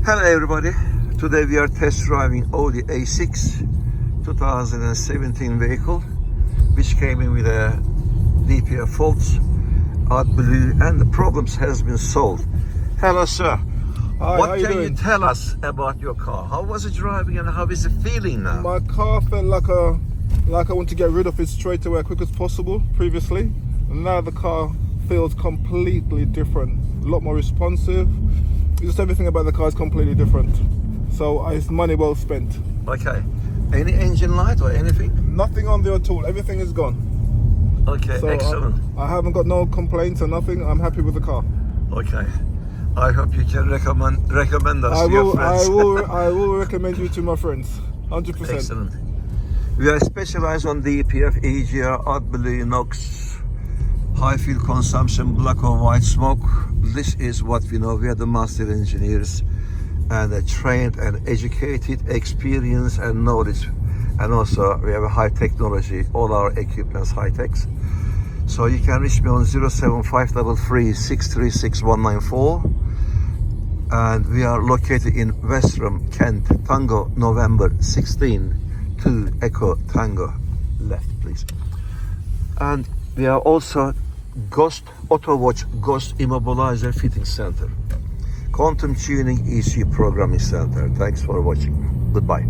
Hello everybody, today we are test driving Audi A6 2017 vehicle which came in with a DPF faults, Adblue, and the problems has been solved. Hello sir, Hi, what how you can doing? you tell us about your car? How was it driving and how is it feeling now? My car felt like I want to get rid of it straight away as quick as possible previously. And now the car feels completely different, a lot more responsive. Just everything about the car is completely different. So it's money well spent. Okay, any engine light or anything? Nothing on there at all, everything is gone. Okay, So excellent. I haven't got no complaints or nothing, I'm happy with the car. Okay, I hope you can recommend us to your friends. I will recommend you to my friends, 100%. Excellent. We are specialized on DPF, EGR, Adblue, NOx, high fuel consumption, black or white smoke. This is what we know. We are the master engineers and trained and educated, experienced and knowledge. And also we have a high technology, all our equipment's high techs. So you can reach me on 07533 636 194. And we are located in Westram, Kent, Tango, November 16 to Echo Tango. Left, please. And we are also Ghost Auto Watch Ghost Immobilizer Fitting Center, Quantum Tuning ECU Programming Center. Thanks for watching. Goodbye.